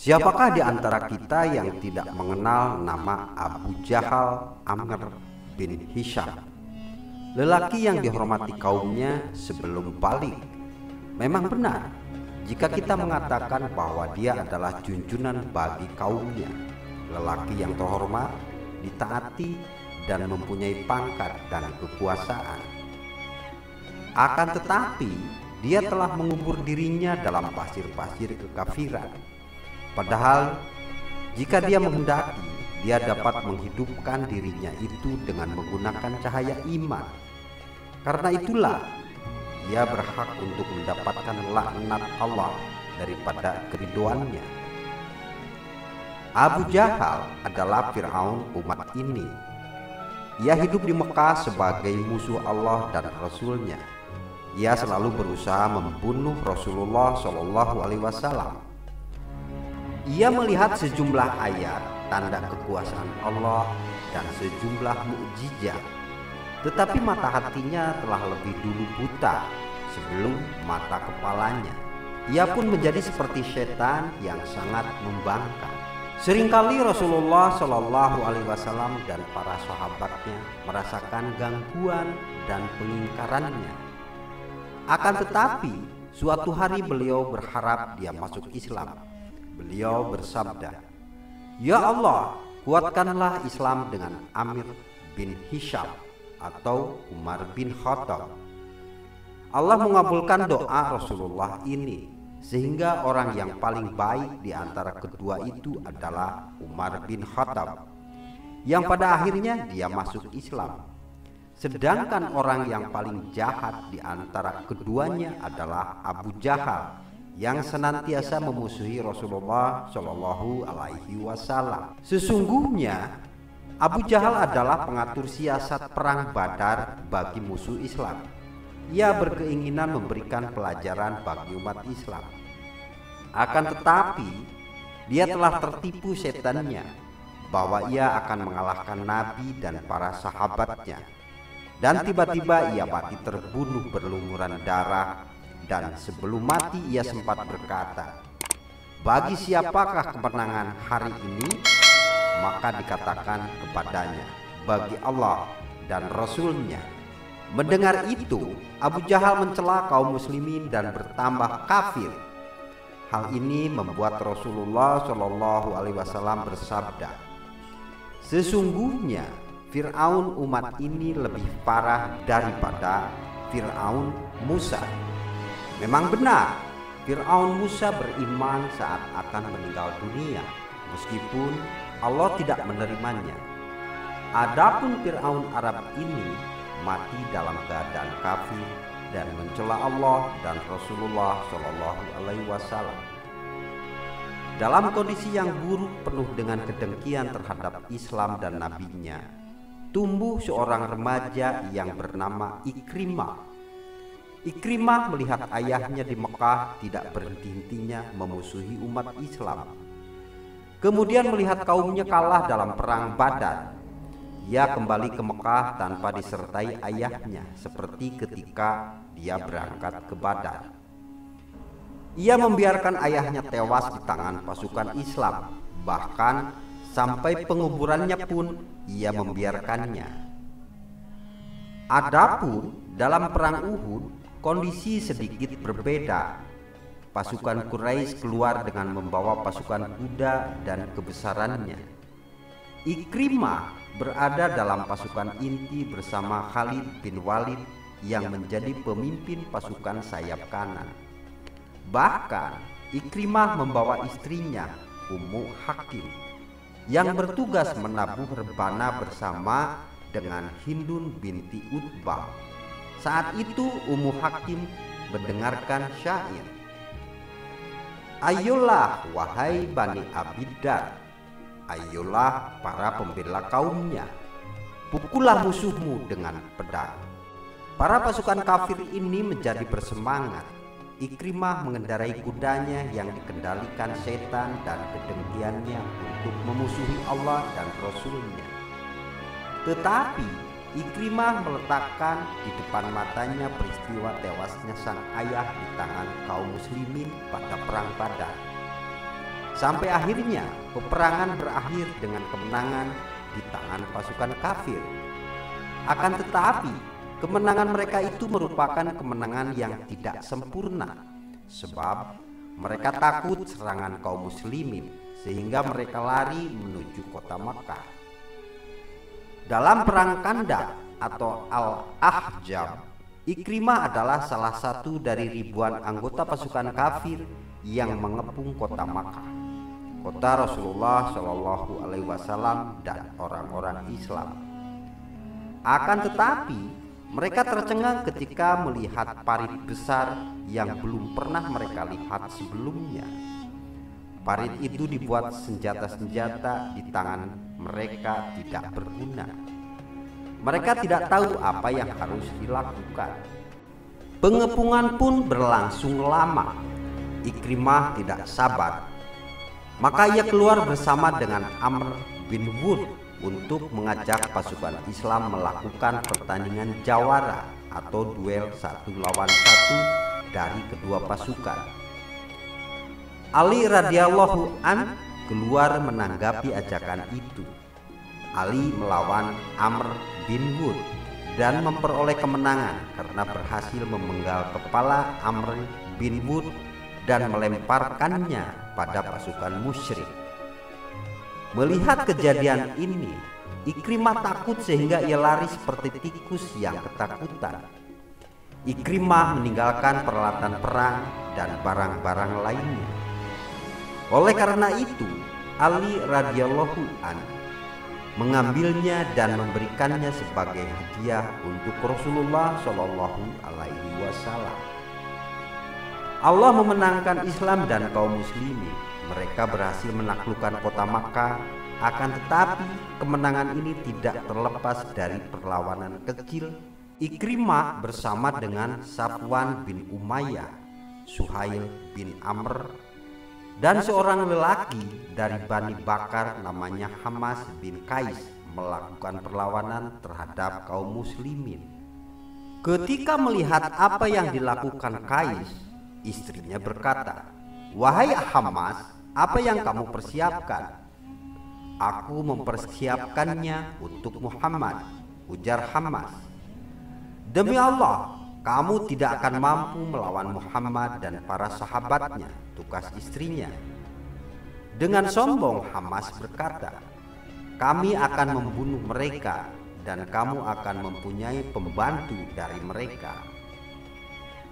Siapakah di antara kita yang tidak mengenal nama Abu Jahal Amr bin Hisham, lelaki yang dihormati kaumnya sebelum balik? Memang benar jika kita mengatakan bahwa dia adalah junjunan bagi kaumnya, lelaki yang terhormat, ditaati, dan mempunyai pangkat dan kekuasaan. Akan tetapi, dia telah mengubur dirinya dalam pasir-pasir kekafiran. Padahal jika dia menghendaki, dia dapat menghidupkan dirinya itu dengan menggunakan cahaya iman. Karena itulah dia berhak untuk mendapatkan laknat Allah daripada keriduannya. Abu Jahal adalah Fir'aun umat ini. Ia hidup di Mekah sebagai musuh Allah dan Rasulnya. Ia selalu berusaha membunuh Rasulullah SAW. Ia melihat sejumlah ayat tanda kekuasaan Allah dan sejumlah mukjizat, tetapi mata hatinya telah lebih dulu buta sebelum mata kepalanya. Ia pun menjadi seperti setan yang sangat membangkang. Seringkali Rasulullah SAW dan para sahabatnya merasakan gangguan dan pengingkarannya. Akan tetapi suatu hari beliau berharap dia masuk Islam. Beliau bersabda, "Ya Allah, kuatkanlah Islam dengan Amr bin Hisham atau Umar bin Khattab." Allah mengabulkan doa Rasulullah ini, sehingga orang yang paling baik di antara kedua itu adalah Umar bin Khattab, yang pada akhirnya dia masuk Islam. Sedangkan orang yang paling jahat di antara keduanya adalah Abu Jahal, yang senantiasa memusuhi Rasulullah Shallallahu Alaihi Wasallam. Sesungguhnya Abu Jahal adalah pengatur siasat perang Badar bagi musuh Islam. Ia berkeinginan memberikan pelajaran bagi umat Islam. Akan tetapi dia telah tertipu setannya bahwa ia akan mengalahkan Nabi dan para sahabatnya. Dan tiba-tiba ia mati terbunuh berlumuran darah. Dan sebelum mati ia sempat berkata, "Bagi siapakah kemenangan hari ini?" Maka dikatakan kepadanya, "Bagi Allah dan Rasulnya." Mendengar itu, Abu Jahal mencela kaum muslimin dan bertambah kafir. Hal ini membuat Rasulullah SAW bersabda, "Sesungguhnya Fir'aun umat ini lebih parah daripada Fir'aun Musa." Memang benar, Fir'aun Musa beriman saat akan meninggal dunia, meskipun Allah tidak menerimanya. Adapun Fir'aun Arab ini mati dalam keadaan kafir dan mencela Allah dan Rasulullah SAW. Dalam kondisi yang buruk penuh dengan kedengkian terhadap Islam dan nabinya, tumbuh seorang remaja yang bernama Ikrimah. Ikrimah melihat ayahnya di Mekah tidak berhenti-hentinya memusuhi umat Islam. Kemudian melihat kaumnya kalah dalam perang Badar. Ia kembali ke Mekah tanpa disertai ayahnya, seperti ketika dia berangkat ke Badar. Ia membiarkan ayahnya tewas di tangan pasukan Islam. Bahkan sampai penguburannya pun ia membiarkannya. Adapun dalam perang Uhud, kondisi sedikit berbeda. Pasukan Quraisy keluar dengan membawa pasukan kuda dan kebesarannya. Ikrimah berada dalam pasukan inti bersama Khalid bin Walid yang menjadi pemimpin pasukan sayap kanan. Bahkan Ikrimah membawa istrinya Ummu Hakim yang bertugas menabuh rebana bersama dengan Hindun binti Utbah. Saat itu Ummu Hakim mendengarkan syair, "Ayolah wahai Bani Abidar, ayolah para pembela kaumnya, pukullah musuhmu dengan pedang." Para pasukan kafir ini menjadi bersemangat. Ikrimah mengendarai kudanya yang dikendalikan setan dan kedengkiannya untuk memusuhi Allah dan Rasulnya. Tetapi Ikrimah meletakkan di depan matanya peristiwa tewasnya sang ayah di tangan kaum muslimin pada perang Badar. sampai akhirnya peperangan berakhir dengan kemenangan di tangan pasukan kafir. Akan tetapi, kemenangan mereka itu merupakan kemenangan yang tidak sempurna, sebab mereka takut serangan kaum muslimin sehingga mereka lari menuju kota Makkah. Dalam perang Khandaq atau Al-Ahzab, Ikrimah adalah salah satu dari ribuan anggota pasukan kafir yang mengepung kota Makkah, kota Rasulullah Shallallahu Alaihi Wasallam dan orang-orang Islam. Akan tetapi, mereka tercengang ketika melihat parit besar yang belum pernah mereka lihat sebelumnya. Parit itu dibuat senjata-senjata di tangan mereka tidak berguna. Mereka tidak tahu apa yang harus dilakukan. Pengepungan pun berlangsung lama. Ikrimah tidak sabar. Maka ia keluar bersama dengan Amr bin Wud untuk mengajak pasukan Islam melakukan pertandingan jawara atau duel satu lawan satu dari kedua pasukan. Ali radhiyallahu an keluar menanggapi ajakan itu. Ali melawan Amr bin Wud dan memperoleh kemenangan karena berhasil memenggal kepala Amr bin Wud dan melemparkannya pada pasukan musyrik. Melihat kejadian ini, Ikrimah takut sehingga ia lari seperti tikus yang ketakutan. Ikrimah meninggalkan peralatan perang dan barang-barang lainnya. Oleh karena itu, Ali radhiyallahu anhu mengambilnya dan memberikannya sebagai hadiah untuk Rasulullah Shallallahu Alaihi Wasallam. Allah memenangkan Islam dan kaum muslimin. Mereka berhasil menaklukkan kota Makkah. Akan tetapi kemenangan ini tidak terlepas dari perlawanan kecil Ikrimah bersama dengan Safwan bin Umayyah, Suhail bin Amr, dan seorang lelaki dari Bani Bakar namanya Hamas bin Qais melakukan perlawanan terhadap kaum muslimin. Ketika melihat apa yang dilakukan Qais, istrinya berkata, "Wahai Hamas, apa yang kamu persiapkan?" "Aku mempersiapkannya untuk Muhammad," ujar Hamas. "Demi Allah, kamu tidak akan mampu melawan Muhammad dan para sahabatnya," tukas istrinya. Dengan sombong Hamas berkata, "Kami akan membunuh mereka dan kamu akan mempunyai pembantu dari mereka."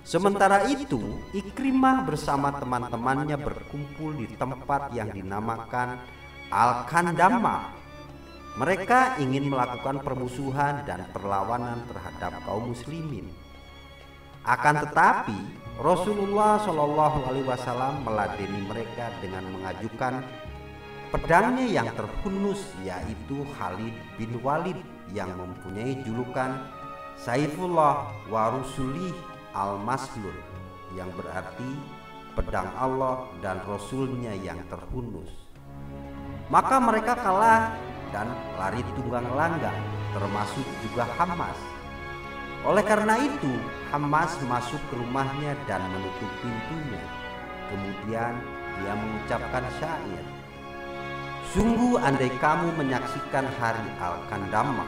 Sementara itu, Ikrimah bersama teman-temannya berkumpul di tempat yang dinamakan Al-Khandama. Mereka ingin melakukan permusuhan dan perlawanan terhadap kaum muslimin. Akan tetapi, Rasulullah Shallallahu Alaihi Wasallam meladeni mereka dengan mengajukan pedangnya yang terhunus, yaitu Khalid bin Walid yang mempunyai julukan Saifullah wa Rusulih al-Maslul, yang berarti pedang Allah dan Rasulnya yang terhunus. Maka mereka kalah dan lari tunggang langgang, termasuk juga Hamas. Oleh karena itu, Hamas masuk ke rumahnya dan menutup pintunya. Kemudian dia mengucapkan syair, "Sungguh andai kamu menyaksikan hari Al-Khandama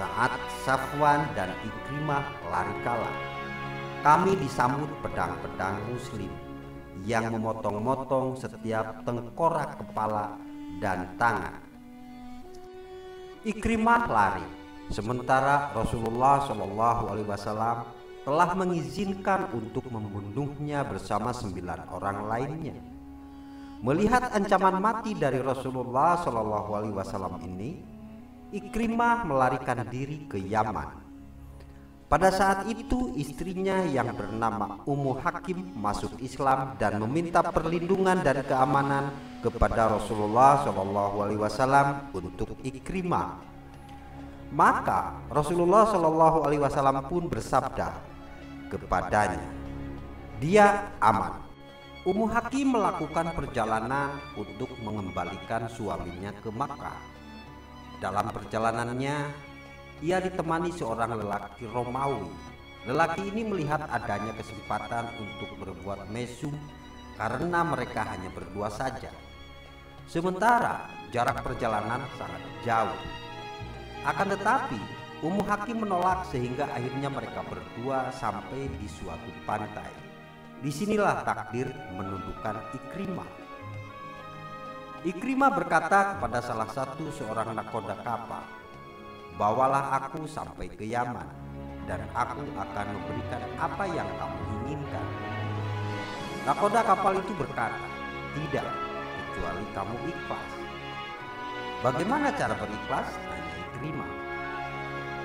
saat Safwan dan Ikrimah lari kalah, kami disambut pedang-pedang muslim yang memotong-motong setiap tengkorak kepala dan tangan." Ikrimah lari, sementara Rasulullah Shallallahu Alaihi Wasallam telah mengizinkan untuk membunuhnya bersama 9 orang lainnya. Melihat ancaman mati dari Rasulullah Shallallahu Alaihi Wasallam ini, Ikrimah melarikan diri ke Yaman. Pada saat itu istrinya yang bernama Ummu Hakim masuk Islam dan meminta perlindungan dan keamanan kepada Rasulullah Shallallahu Alaihi Wasallam untuk Ikrimah. Maka Rasulullah Shallallahu Alaihi Wasallam pun bersabda kepadanya, "Dia aman." Ummu Hakim melakukan perjalanan untuk mengembalikan suaminya ke Makkah. Dalam perjalanannya, ia ditemani seorang lelaki Romawi. Lelaki ini melihat adanya kesempatan untuk berbuat mesum karena mereka hanya berdua saja. Sementara jarak perjalanan sangat jauh. Akan tetapi Ummu Hakim menolak sehingga akhirnya mereka berdua sampai di suatu pantai. Disinilah takdir menundukkan Ikrimah. Ikrimah berkata kepada salah satu seorang nakoda kapal, "Bawalah aku sampai ke Yaman dan aku akan memberikan apa yang kamu inginkan." Nakoda kapal itu berkata, "Tidak, kecuali kamu ikhlas." "Bagaimana cara berikhlas?" tanya Ikrimah.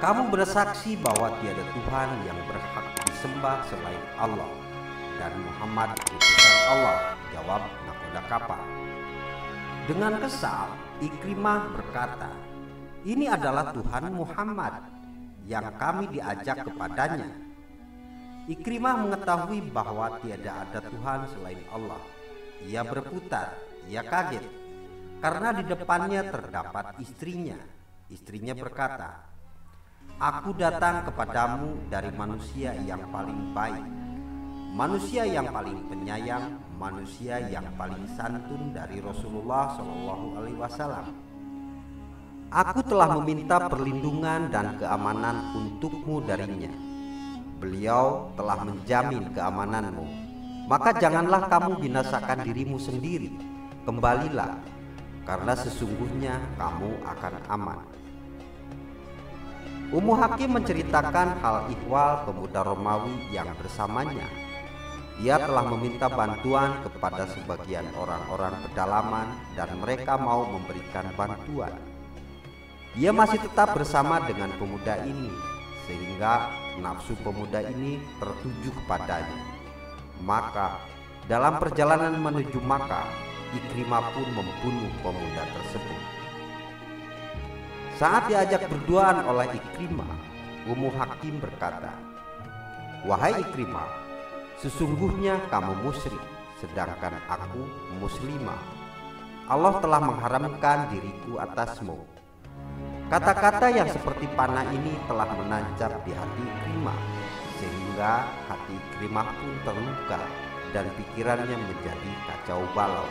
"Kamu bersaksi bahwa tiada Tuhan yang berhak disembah selain Allah dan Muhammad utusan Allah," jawab nakoda kapal. Dengan kesal, Ikrimah berkata, "Ini adalah Tuhan Muhammad yang kami diajak kepadanya." Ikrimah mengetahui bahwa tiada ada Tuhan selain Allah. Ia berputar, ia kaget karena di depannya terdapat istrinya. Istrinya berkata, "Aku datang kepadamu dari manusia yang paling baik, manusia yang paling penyayang, manusia yang paling santun dari Rasulullah SAW. Aku telah meminta perlindungan dan keamanan untukmu darinya. Beliau telah menjamin keamananmu. Maka janganlah kamu binasakan dirimu sendiri. Kembalilah, karena sesungguhnya kamu akan aman." Ummu Hakim menceritakan hal ihwal pemuda Romawi yang bersamanya. Ia telah meminta bantuan kepada sebagian orang-orang pedalaman dan mereka mau memberikan bantuan. Ia masih tetap bersama dengan pemuda ini sehingga nafsu pemuda ini tertuju kepadanya. Maka dalam perjalanan menuju Makkah, Ikrimah pun membunuh pemuda tersebut. Saat diajak berduaan oleh Ikrimah, Ummu Hakim berkata, "Wahai Ikrimah, sesungguhnya kamu musyrik, sedangkan aku muslimah. Allah telah mengharamkan diriku atasmu." Kata-kata yang seperti panah ini telah menancap di hati Ikrimah, sehingga hati Ikrimah pun terluka dan pikirannya menjadi kacau balau.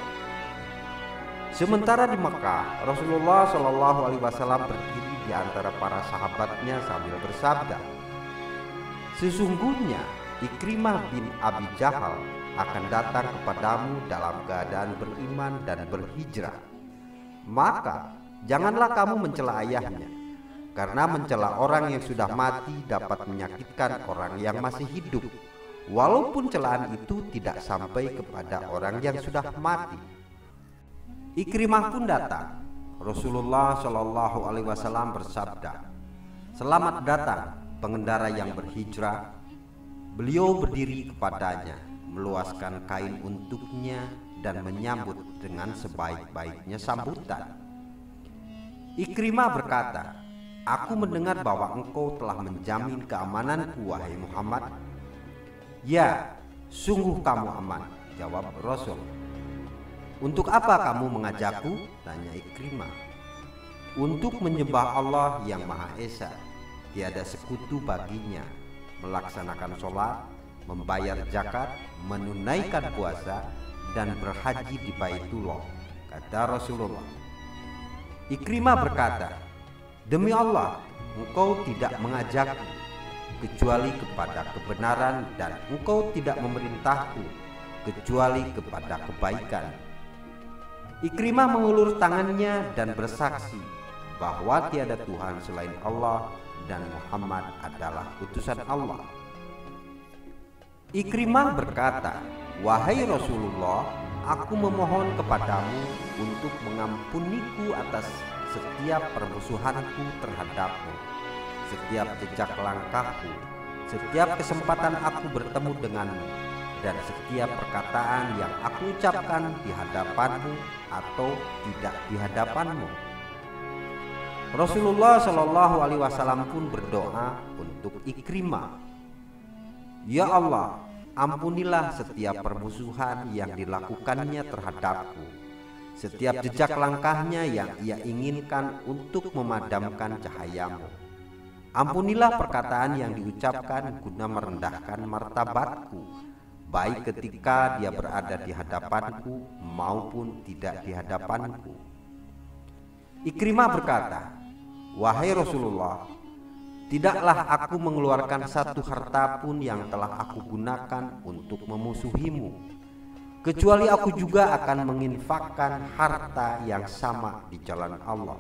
Sementara di Mekah, Rasulullah SAW berdiri di antara para sahabatnya sambil bersabda, "Sesungguhnya Ikrimah bin Abi Jahal akan datang kepadamu dalam keadaan beriman dan berhijrah. Maka janganlah kamu mencela ayahnya, karena mencela orang yang sudah mati dapat menyakitkan orang yang masih hidup, walaupun celaan itu tidak sampai kepada orang yang sudah mati." Ikrimah pun datang. Rasulullah SAW bersabda, "Selamat datang pengendara yang berhijrah." Beliau berdiri kepadanya, meluaskan kain untuknya dan menyambut dengan sebaik-baiknya sambutan. Ikrimah berkata, "Aku mendengar bahwa engkau telah menjamin keamananku, wahai Muhammad." "Ya, sungguh kamu aman," jawab Rasul. "Untuk apa kamu mengajakku?" tanya Ikrimah. "Untuk menyembah Allah yang Maha Esa, tiada sekutu baginya, melaksanakan sholat, membayar zakat, menunaikan puasa, dan berhaji di Baitullah," kata Rasulullah. Ikrimah berkata, "Demi Allah, engkau tidak mengajakku kecuali kepada kebenaran dan engkau tidak memerintahku kecuali kepada kebaikan." Ikrimah mengulur tangannya dan bersaksi bahwa tiada Tuhan selain Allah dan Muhammad adalah utusan Allah. Ikrimah berkata, "Wahai Rasulullah, aku memohon kepadamu untuk mengampuniku atas setiap permusuhanku terhadapmu, setiap jejak langkahku, setiap kesempatan aku bertemu denganmu, dan setiap perkataan yang aku ucapkan di hadapanmu atau tidak di hadapanmu." Rasulullah SAW pun berdoa untuk Ikrimah, "Ya Allah, ampunilah setiap permusuhan yang dilakukannya terhadapku, setiap jejak langkahnya yang ia inginkan untuk memadamkan cahayamu. Ampunilah perkataan yang diucapkan guna merendahkan martabatku, baik ketika dia berada di hadapanku maupun tidak di hadapanku. Ikrimah berkata, "Wahai Rasulullah, tidaklah aku mengeluarkan satu harta pun yang telah aku gunakan untuk memusuhimu, kecuali aku juga akan menginfakkan harta yang sama di jalan Allah."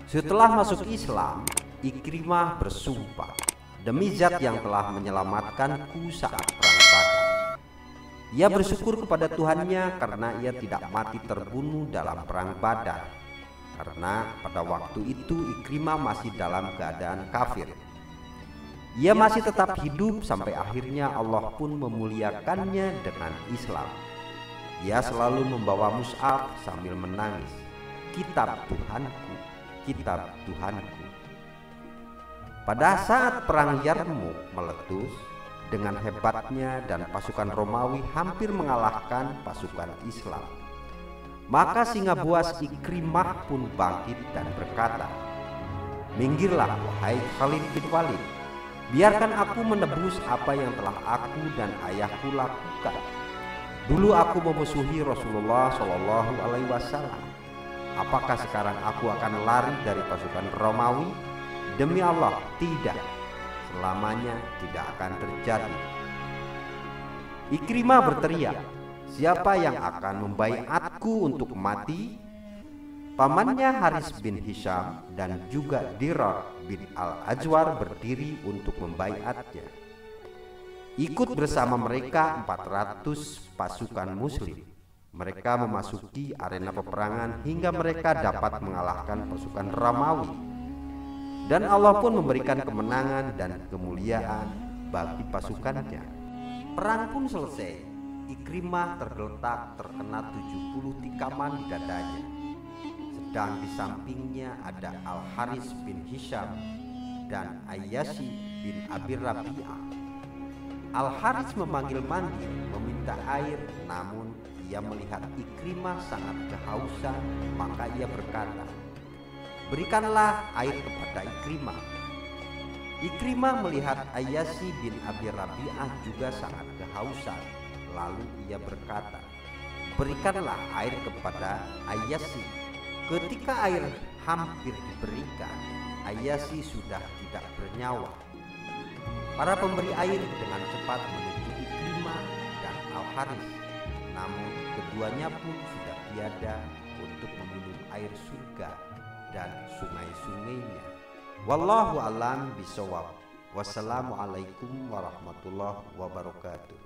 Setelah masuk Islam, Ikrimah bersumpah, "Demi zat yang telah menyelamatkanku saat perang Badar." Ia bersyukur kepada Tuhannya karena ia tidak mati terbunuh dalam perang Badar, karena pada waktu itu Ikrimah masih dalam keadaan kafir. Ia masih tetap hidup sampai akhirnya Allah pun memuliakannya dengan Islam. Ia selalu membawa mushaf sambil menangis, "Kitab Tuhanku, kitab Tuhanku." Pada saat perang Yarmuk meletus, dengan hebatnya dan pasukan Romawi hampir mengalahkan pasukan Islam, maka singa buas Ikrimah pun bangkit dan berkata, "Minggirlah wahai Khalid bin Walid, biarkan aku menebus apa yang telah aku dan ayahku lakukan. Dulu aku memusuhi Rasulullah Shallallahu Alaihi Wasallam. Apakah sekarang aku akan lari dari pasukan Romawi? Demi Allah, tidak. Selamanya tidak akan terjadi." Ikrimah berteriak, "Siapa yang akan membaiatku untuk mati?" Pamannya Haris bin Hisham dan juga Dirar bin Al-Ajwar berdiri untuk membaiatnya. Ikut bersama mereka 400 pasukan muslim. Mereka memasuki arena peperangan hingga mereka dapat mengalahkan pasukan Romawi. Dan Allah pun memberikan kemenangan dan kemuliaan bagi pasukannya. Perang pun selesai. Ikrimah tergeletak terkena 70 tikaman di dadanya. Sedang di sampingnya ada Al-Haris bin Hisham dan Ayyasi bin Abi Rabi'ah. Al-Haris memanggil mandi, meminta air, namun ia melihat Ikrimah sangat kehausan, maka ia berkata, "Berikanlah air kepada Ikrimah." Ikrimah melihat Ayyasi bin Abi Rabi'ah juga sangat kehausan, lalu ia berkata, "Berikanlah air kepada Ayyasi." Ketika air hampir diberikan, Ayyasi sudah tidak bernyawa. Para pemberi air dengan cepat menuju Ikrimah dan Al-Haris, namun keduanya pun sudah tiada untuk meminum air surga dan sungai-sungainya. Wallahu a'lam bishawab. Wassalamualaikum warahmatullahi wabarakatuh.